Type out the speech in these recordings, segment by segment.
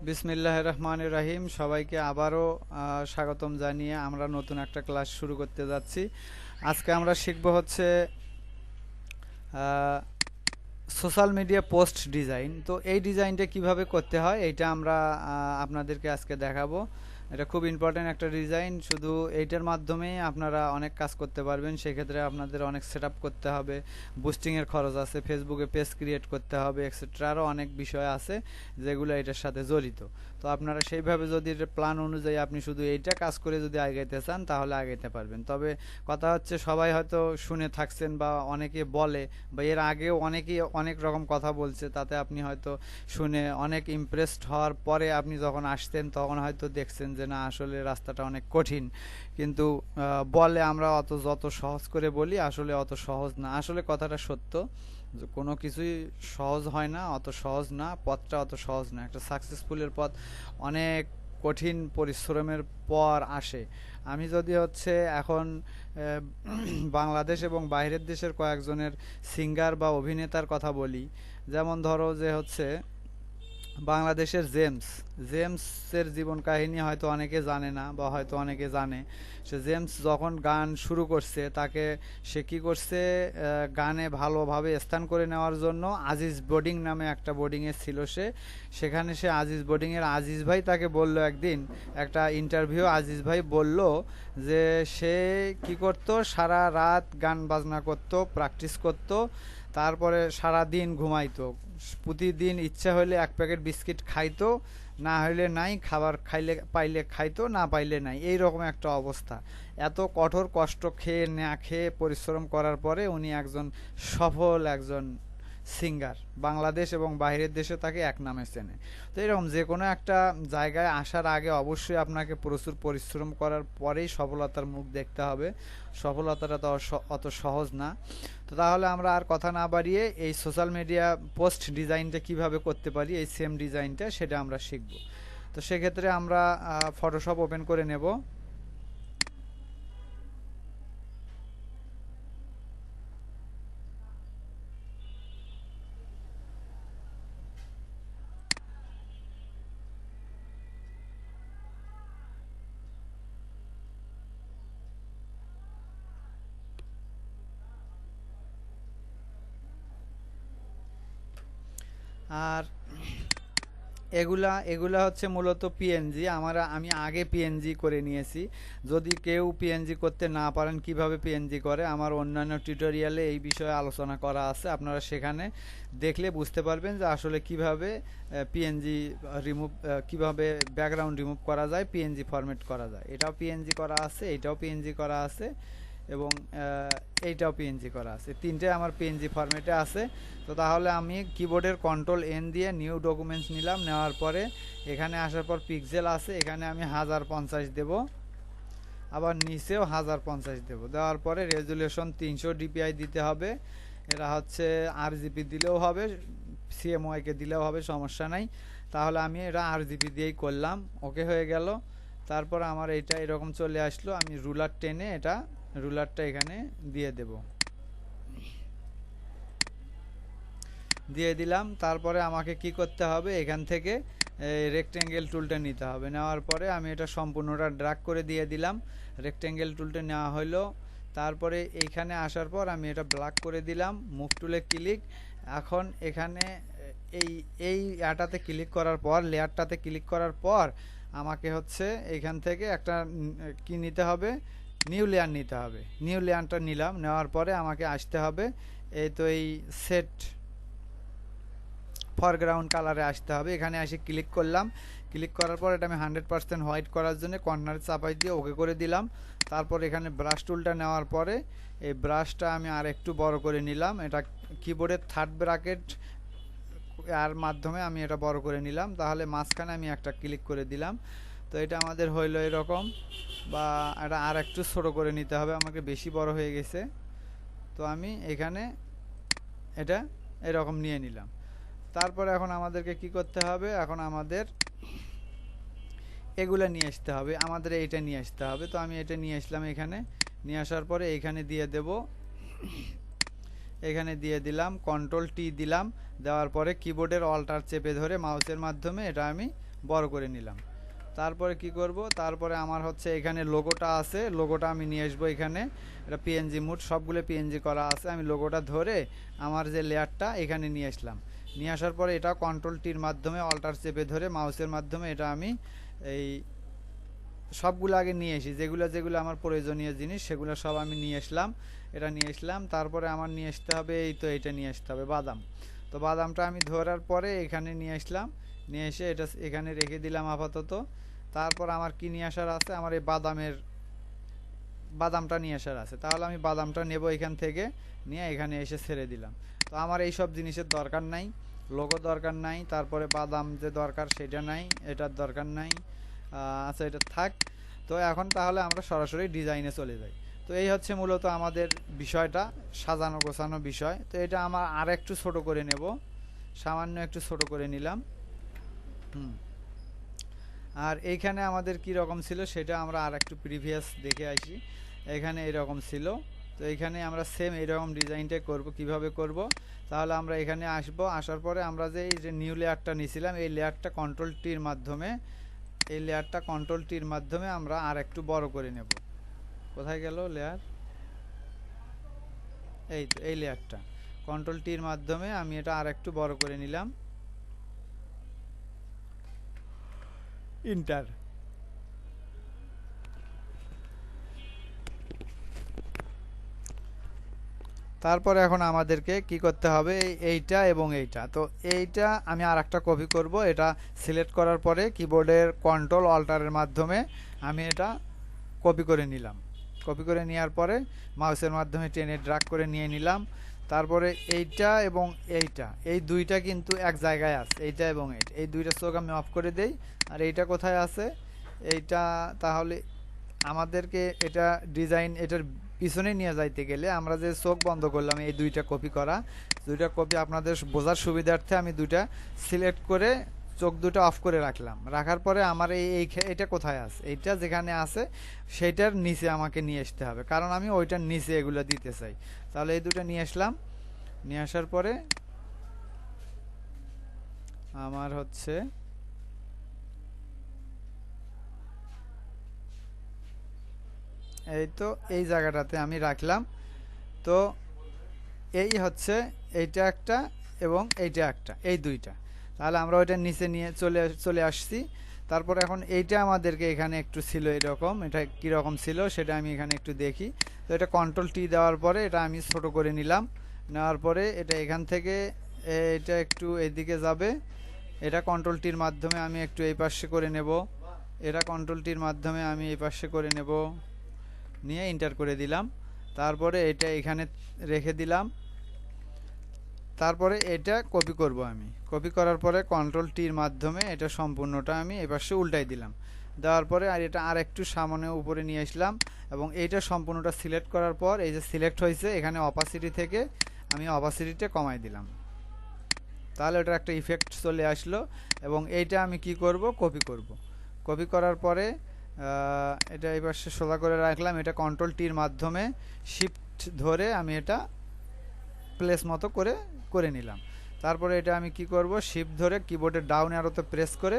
বিসমিল্লাহির রহমানির রহিম। সবাইকে আবারও স্বাগতম জানিয়ে আমরা নতুন একটা ক্লাস শুরু করতে যাচ্ছি। আজকে আমরা শিখব হচ্ছে সোশ্যাল মিডিয়া পোস্ট ডিজাইন। তো এই ডিজাইনটা কিভাবে করতে হয় এইটা আমরা আপনাদেরকে আজকে দেখাবো। এটা খুব ইম্পর্টেন্ট একটা ডিজাইন। শুধু এইটার মাধ্যমেই আপনারা অনেক কাজ করতে পারবেন। সেক্ষেত্রে আপনাদের অনেক সেট আপ করতে হবে, বুস্টিংয়ের খরচ আছে, ফেসবুকে পেজ ক্রিয়েট করতে হবে, এক্সেট্রা। আরও অনেক বিষয় আছে যেগুলো এটার সাথে জড়িত। তো আপনারা সেইভাবে যদি প্ল্যান অনুযায়ী আপনি শুধু এইটা কাজ করে যদি আগাইতে চান তাহলে আগাইতে পারবেন। তবে কথা হচ্ছে, সবাই হয়তো শুনে থাকছেন বা অনেকে বলে বা এর আগেও অনেকেই অনেক রকম কথা বলছে, তাতে আপনি হয়তো শুনে অনেক ইমপ্রেসড হওয়ার পরে আপনি যখন আসতেন তখন হয়তো দেখছেন যে না, আসলে রাস্তাটা অনেক কঠিন। কিন্তু বলে আমরা যত সহজ করে বলি, আসলে অত সহজ না। আসলে কথাটা সত্য, কোনো কিছুই সহজ হয় না, অত সহজ না, পথটা অত সহজ না। একটা সাকসেসফুলের পথ অনেক কঠিন পরিশ্রমের পর আসে। আমি যদি হচ্ছে এখন বাংলাদেশ এবং বাইরের দেশের কয়েকজনের সিঙ্গার বা অভিনেতার কথা বলি, যেমন ধরো যে হচ্ছে বাংলাদেশের জেমসের জীবন কাহিনী হয়তো অনেকে জানে না বা হয়তো অনেকে জানে। সে জেমস যখন গান শুরু করছে, তাকে সে কী করছে, গানে ভালোভাবে স্থান করে নেওয়ার জন্য আজিজ বোর্ডিং নামে একটা বোর্ডিংয়ে ছিল সে। সেখানে সে আজিজ বোর্ডিংয়ের আজিজ ভাই তাকে বলল একদিন, একটা ইন্টারভিউ, আজিজ ভাই বলল যে সে কি করত, সারা রাত গান বাজনা করত, প্র্যাকটিস করত, তারপরে সারা দিন ঘুমাইতো। প্রতিদিন ইচ্ছা হলে এক প্যাকেট বিস্কিট খাইতো, না হইলে নাই, খাবার খাইলে পাইলে খাইতো, না পাইলে নাই, এই রকম একটা অবস্থা। এত কঠোর কষ্ট খেয়ে না খেয়ে পরিশ্রম করার পরে উনি একজন সফল একজন সিঙ্গার। বাংলাদেশ এবং বাইরের দেশে তাকে এক নামে চেনে। তো এরকম যে কোনো একটা জায়গায় আসার আগে অবশ্যই আপনাকে প্রচুর পরিশ্রম করার পরেই সফলতার মুখ দেখতে হবে। সফলতাটা তো অত সহজ না। তো তাহলে আমরা আর কথা না বাড়িয়ে এই সোশ্যাল মিডিয়া পোস্ট ডিজাইনটা কিভাবে করতে পারি, এই সেম ডিজাইনটা, সেটা আমরা শিখব। তো সেক্ষেত্রে আমরা ফটোশপ ওপেন করে নেব। আর এগুলা হচ্ছে মূলত পিএনজি। আমি আগে পিএনজি করে নিয়েছি। যদি কেউ পিএনজি করতে না পারেন কিভাবে পিএনজি করে, আমার অন্যান্য টিউটোরিয়ালে এই বিষয়ে আলোচনা করা আছে। আপনারা সেখানে দেখলে বুঝতে পারবেন যে আসলে কিভাবে পিএনজি রিমুভ, কিভাবে ব্যাকগ্রাউন্ড রিমুভ করা যায়, পিএনজি ফরম্যাট করা যায়। এটাও পিএনজি করা আছে, এটাও পিএনজি করা আছে এবং এইটাও পিএনজি করা আছে। তিনটে আমার পিএনজি ফরম্যাটে আছে। তো তাহলে আমি কিবোর্ডের কন্ট্রোল N দিয়ে নিউ ডকুমেন্টস নিলাম। নেওয়ার পরে এখানে আসার পর পিক্সেল আছে, এখানে আমি 1050 দেব, আবার নিচেও 1050 দেব। দেওয়ার পরে রেজুলেশন 300 DPI দিতে হবে। এটা হচ্ছে RGB দিলেও হবে, CMYK দিলেও হবে, সমস্যা নাই। তাহলে আমি এটা RGB দিয়েই করলাম, ওকে হয়ে গেল। তারপর আমার এটা এরকম চলে আসলো। আমি রুলার টেনে রুলারটা এখানে দিয়ে দেব, দিয়ে দিলাম। তারপরে আমাকে কি করতে হবে, এখান থেকে রেক্টেঙ্গেল টুলটা নিতে হবে। নেওয়ার পরে আমি এটা সম্পূর্ণটা ড্র্যাগ করে দিয়ে দিলাম। রেক্টেঙ্গেল টুলটা নেওয়া হলো। তারপরে এইখানে আসার পর আমি এটা ব্ল্যাক করে দিলাম, মুভ টুলে ক্লিক। এখন এখানে এই এই আটাতে ক্লিক করার পর, লেয়ারটাতে ক্লিক করার পর আমাকে হচ্ছে এখান থেকে একটা কি নিতে হবে, নিউ লেয়ার নিতে হবে। নিউ লেয়ারটা নিলাম। নেওয়ার পরে আমাকে আসতে হবে এই তো এই সেট ফরগ্রাউন্ড কালারে আসতে হবে। এখানে এসে ক্লিক করলাম। ক্লিক করার পর এটা আমি 100% হোয়াইট করার জন্য কর্নারে চাপাই দিয়ে ওকে করে দিলাম। তারপর এখানে ব্রাশ টুলটা নেওয়ার পরে এই ব্রাশটা আমি আর একটু বড় করে নিলাম। এটা কিবোর্ডের থার্ড ব্র্যাকেট আর মাধ্যমে আমি এটা বড় করে নিলাম। তাহলে মাঝখানে আমি একটা ক্লিক করে দিলাম। তো এটা আমাদের হইলো এরকম, বা এটা আর একটু ছোট করে নিতে হবে, আমাকে বেশি বড় হয়ে গেছে। তো আমি এখানে এটা এরকম নিয়ে নিলাম। তারপরে এখন আমাদেরকে কি করতে হবে, এখন আমাদের এগুলা নিয়ে আসতে হবে, আমাদের এইটা নিয়ে আসতে হবে। তো আমি এটা নিয়ে আসলাম। এখানে নিয়ে আসার পরে এইখানে দিয়ে দেব, এখানে দিয়ে দিলাম, কন্ট্রোল T দিলাম। দেওয়ার পরে কিবোর্ডের অল্টার চেপে ধরে মাউসের মাধ্যমে এটা আমি বড় করে নিলাম। তারপরে কি করব, তারপরে আমার হচ্ছে এখানে লোগোটা আছে, লোগোটা আমি নিয়ে আসবো এখানে। এটা পিএনজি মুড, সবগুলো পিএনজি করা আছে। আমি লোগোটা ধরে আমার যে লেয়ারটা এখানে নিয়ে আসলাম। নিয়ে আসার পরে এটা কন্ট্রোল টির মাধ্যমে অল্টার চেপে ধরে মাউসের মাধ্যমে এটা আমি এই সবগুলো আগে নিয়ে আসি, যেগুলো যেগুলো আমার প্রয়োজনীয় জিনিস সেগুলো সব আমি নিয়ে আসলাম। এটা নিয়ে আসলাম, তারপরে আমার নিয়ে আসতে হবে এই তো এটা নিয়ে আসতে হবে বাদাম। তো বাদামটা আমি ধরার পরে এখানে নিয়ে আসলাম, নিয়ে এসে এটা এখানে রেখে দিলাম আপাতত। তারপর আমার কি নিয়ে আসার আছে, আমার এই বাদামটা নিয়ে আসার আছে। তাহলে আমি বাদামটা নেব এখান থেকে, নিয়ে এখানে এসে ছেড়ে দিলাম। তো আমার এই সব জিনিসের দরকার নাই, লোগো দরকার নাই, তারপরে বাদাম যে দরকার সেটা নাই, এটার দরকার নাই। আচ্ছা এটা থাক। তো এখন তাহলে আমরা সরাসরি ডিজাইনে চলে যাই। তো এই হচ্ছে মূলত আমাদের বিষয়টা, সাজানো গোছানো বিষয়। তো এটা আমার আর একটু ছোট করে নেব, সামান্য একটু ছোট করে নিলাম। আর এইখানে আমাদের কি রকম ছিল সেটা আমরা আর একটু প্রিভিয়াস দেখে আসি। এখানে এরকম ছিল। তো এখানে আমরা সেম এরকম ডিজাইনটা করব। কিভাবে করব, তাহলে আমরা এখানে আসব, আসার পরে আমরা যে এই যে নিউ লেয়ারটা নিয়েছিলাম এই লেয়ারটা কন্ট্রোল টির মাধ্যমে, এই লেয়ারটা কন্ট্রোল টির মাধ্যমে আমরা আর একটু বড় করে নেব। কোথায় গেল লেয়ার, এই তো এই লেয়ারটা কন্ট্রোল টির মাধ্যমে আমি এটা আর একটু বড় করে নিলাম, ইন্টার। তারপরে এখন আমাদেরকে কি করতে হবে, এইটা এবং এইটা। তো এইটা আমি আর একটা কপি করব। এটা সিলেক্ট করার পরে কিবোর্ডের কন্ট্রোল অল্টারের মাধ্যমে আমি এটা কপি করে নিলাম। কপি করে নেওয়ার পরে মাউসের মাধ্যমে টেনে ড্র্যাগ করে নিয়ে নিলাম। তারপরে এইটা এবং এইটা, এই দুইটা কিন্তু এক জায়গায় আছে, এইটা এবং এইটা, এই দুইটা চোখ আমি অফ করে দেই। আর এইটা কোথায় আছে, এইটা তাহলে আমাদেরকে এটা ডিজাইন এটার পিছনে নিয়ে যাইতে গেলে আমরা যে চোখ বন্ধ করলাম এই দুইটা কপি করা, দুইটা কপি আপনাদের বোঝার সুবিধার্থে আমি দুইটা সিলেক্ট করে চোখ দুটো অফ করে রাখলাম। রাখার পরে আমার এইটা কোথায় আছে, এইটা যেখানে আছে সেইটার নিচে আমাকে নিয়ে আসতে হবে, কারণ আমি ওইটার নিচে এগুলো দিতে চাই। তাহলে এই দুটো নিয়ে আসলাম। নিয়ে আসার পরে আমার হচ্ছে এই তো এই জায়গাটাতে আমি রাখলাম। তো এই হচ্ছে এইটা একটা এবং এইটা একটা, এই দুইটা। তাহলে আমরা ওইটার নিচে নিয়ে চলে আসছি। তারপর এখন এইটা আমাদেরকে এখানে একটু ছিল এরকম, এটা কীরকম ছিল সেটা আমি এখানে একটু দেখি। তো এটা কন্ট্রোল টি দেওয়ার পরে এটা আমি ছোট করে নিলাম। নেওয়ার পরে এটা এখান থেকে এটা একটু এদিকে যাবে, এটা কন্ট্রোল টির মাধ্যমে আমি একটু এই পাশে করে নেব, এটা কন্ট্রোল টির মাধ্যমে আমি এই পাশে করে নেব, নিয়ে এন্টার করে দিলাম। তারপরে এটা এখানে রেখে দিলাম। তারপরে এটা কপি করব আমি। কপি করার পরে কন্ট্রোল টির মাধ্যমে এটা সম্পূর্ণটা আমি এপাশে উল্টাই দিলাম। দেওয়ার পরে আর এটা আর একটু সামনে উপরে নিয়ে আসলাম এবং এইটা সম্পূর্ণটা সিলেক্ট করার পর এই যে সিলেক্ট হয়েছে এখানে অপাসিটি থেকে আমি অপাসিটিটা কমাই দিলাম। তাহলে ওটার একটা ইফেক্ট চলে আসলো। এবং এইটা আমি কি করব, কপি করব। কপি করার পরে এটা এই পাশে সোজা করে রাখলাম। এটা কন্ট্রোল টির মাধ্যমে শিফট ধরে আমি এটা প্লেস মতো করে করে নিলাম। তারপরে এটা আমি কি করব, শিফট ধরে কিবোর্ডের ডাউন অ্যারোতে প্রেস করে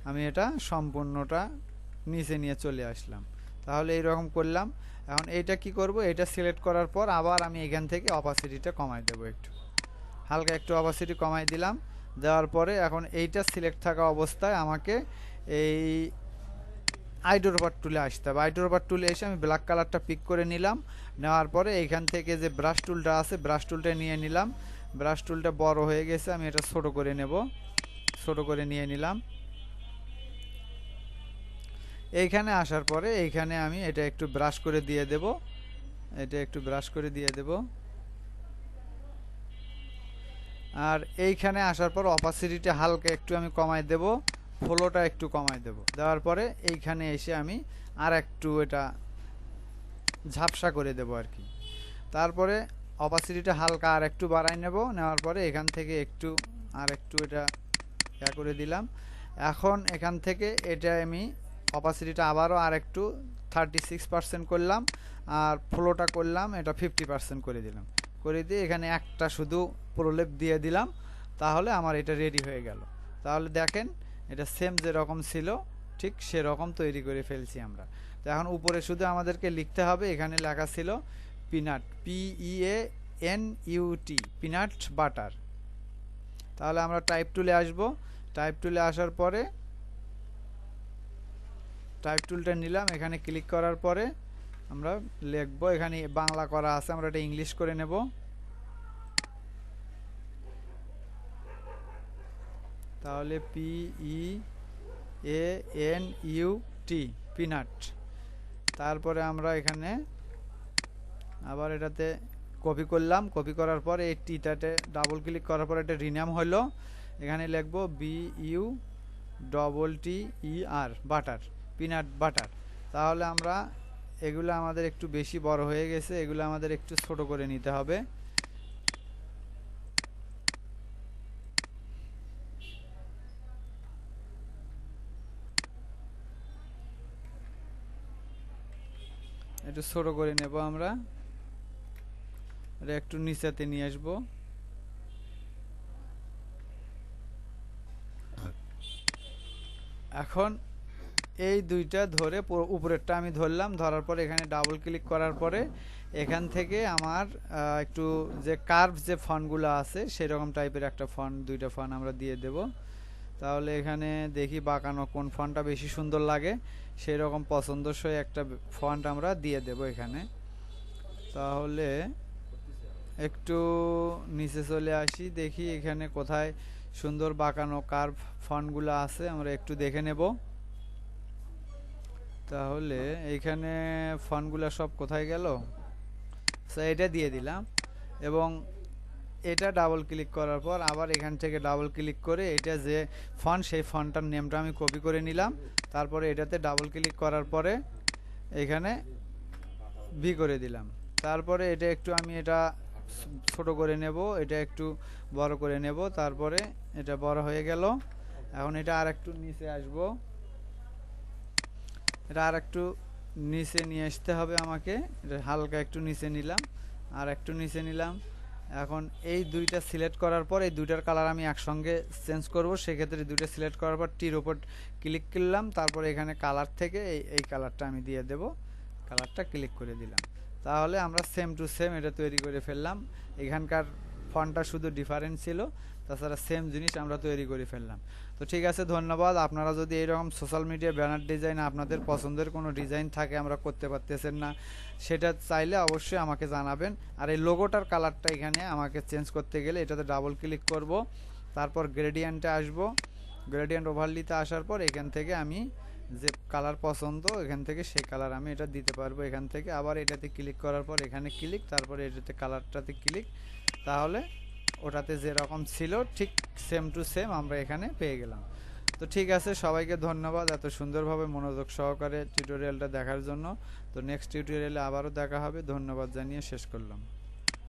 আমি এটা সম্পূর্ণটা নিচে নিয়ে চলে আসলাম। তাহলে এইরকম করলাম। এখন এইটা কি করব, এটা সিলেক্ট করার পর আবার আমি এখান থেকে অপাসিটিটা কমাই দেবো, একটু হালকা একটু অপাসিটি কমাই দিলাম। দেওয়ার পরে এখন এইটা সিলেক্ট থাকা অবস্থায় আমাকে এই আইড্রোপার টুলে আসতে হবে। আইড্রোপার টুলে এসে আমি ব্ল্যাক কালারটা পিক করে নিলাম। নেওয়ার পরে এইখান থেকে যে ব্রাশ টুলটা আছে ব্রাশ টুলটা নিয়ে নিলাম। ব্রাশ টুলটা বড় হয়ে গেছে, আমি এটা ছোট করে নেব, ছোট করে নিয়ে নিলাম। এইখানে আসার পরে এইখানে আমি এটা একটু ব্রাশ করে দিয়ে দেব, এটা একটু ব্রাশ করে দিয়ে দেব। আর এইখানে আসার পর অপাসিটিটা হালকা একটু আমি কমাই দেব, ফ্লোটা একটু কমাই দেব। দেওয়ার পরে এইখানে এসে আমি আর একটু এটা ঝাপসা করে দেব আর কি। তারপরে অপাসিটিটা হালকা আর একটু বাড়াই নেব। নেওয়ার পরে এখান থেকে একটু আর একটু এটা করে দিলাম। এখন এখান থেকে এটা আমি অপাসিটিটা আবারও আর একটু 36% করলাম। আর ফ্লোটা করলাম এটা 50% করে দিলাম। করে দিয়ে এখানে একটা শুধু প্রলেপ দিয়ে দিলাম। তাহলে আমার এটা রেডি হয়ে গেল। তাহলে দেখেন এটা সেম যেরকম ছিল ঠিক সেরকম তৈরি করে ফেলছি আমরা। তো এখন উপরে শুধু আমাদেরকে লিখতে হবে, এখানে লেখা ছিল পিনাট, PEANUT, পিনাট বাটার। তাহলে আমরা টাইপ টুলে আসব। টাইপ টুলে আসার পরে টাইপ টুলটা নিলাম, এখানে ক্লিক করার পরে আমরা লিখবো, এখানে বাংলা করা আছে, আমরা এটা ইংলিশ করে নেব। তাহলে PEANUT, পিনাট। তারপরে আমরা এখানে আবার এটাতে কপি করলাম, কপি করার পরে এই টিটাতে ডাবল ক্লিক করার পরে এটা রিনাম হলো, এখানে লিখবো BUTTER, বাটার, পিনাট বাটার। তাহলে আমরা এগুলো আমাদের একটু বেশি বড় হয়ে গেছে, এগুলো আমাদের একটু ছোট করে নিতে হবে। একটু ছোট করে নেব আমরা, এটা একটু নিচেতে নিয়ে আসবো। এখন এই দুইটা ধরে উপরেরটা আমি ধরলাম, ধরার পরে এখানে ডাবল ক্লিক করার পরে এখান থেকে আমার একটু যে কার্ভ যে ফন্টগুলো আছে সেরকম টাইপের একটা ফন্ট, দুইটা ফন্ট আমরা দিয়ে দেব। তাহলে এখানে দেখি বাঁকানো কোন ফন্টটা বেশি সুন্দর লাগে, সেই রকম পছন্দসই একটা ফন্ট আমরা দিয়ে দেব এখানে। তাহলে একটু নিচে চলে আসি, দেখি এখানে কোথায় সুন্দর বাঁকানো কার্ভ ফন্টগুলো আছে, আমরা একটু দেখে নেব। তাহলে এইখানে ফন্টগুলো সব কোথায় গেল, এটা দিয়ে দিলাম এবং এটা ডাবল ক্লিক করার পর আবার এখান থেকে ডাবল ক্লিক করে এটা যে ফন্ট সেই ফন্টটার নেমটা আমি কপি করে নিলাম। তারপরে এটাতে ডাবল ক্লিক করার পরে এখানে ভি করে দিলাম। তারপরে এটা একটু আমি এটা ছোট করে নেব, এটা একটু বড় করে নেব। তারপরে এটা বড় হয়ে গেল। এখন এটা আর একটু নিচে আসব, এটা আর একটু নিচে নিয়ে আসতে হবে আমাকে, এটা হালকা একটু নিচে নিলাম, আর একটু নিচে নিলাম। এখন এই দুইটা সিলেক্ট করার পর এই দুইটার কালার আমি একসঙ্গে চেঞ্জ করব, সেক্ষেত্রে দুইটা সিলেক্ট করার পর টির ওপর ক্লিক করলাম, তারপরে এখানে কালার থেকে এই কালারটা আমি দিয়ে দেব, কালারটা ক্লিক করে দিলাম। তাহলে আমরা সেম টু সেম এটা তৈরি করে ফেললাম। এখানকার ফন্টটা শুধু ডিফারেন্ট ছিল, তাছাড়া সেম জিনিস আমরা তৈরি করে ফেললাম। তো ঠিক আছে, ধন্যবাদ। আপনারা যদি এইরকম সোশ্যাল মিডিয়া ব্যানার ডিজাইন আপনাদের পছন্দের কোনো ডিজাইন থাকে, আমরা করতে পারতেছেন না, সেটা চাইলে অবশ্যই আমাকে জানাবেন। আর এই লোগোটার কালারটা এখানে আমাকে চেঞ্জ করতে গেলে এটাতে ডাবল ক্লিক করব, তারপর গ্রেডিয়েন্টে আসব, গ্রেডিয়েন্ট ওভারলিতে আসার পর এখান থেকে আমি যে কালার পছন্দ এখান থেকে সেই কালার আমি এটা দিতে পারবো। এখান থেকে আবার এটাতে ক্লিক করার পর এখানে ক্লিক, তারপরে এটাতে কালারটাতে ক্লিক, তাহলে ওটাতে যেরকম ছিল ঠিক সেম টু সেম আমরা এখানে পেয়ে গেলাম। তো ঠিক আছে, সবাইকে ধন্যবাদ এত সুন্দরভাবে মনোযোগ সহকারে টিউটোরিয়ালটা দেখার জন্য। তো নেক্সট টিউটোরিয়ালে আবারও দেখা হবে। ধন্যবাদ জানিয়ে শেষ করলাম।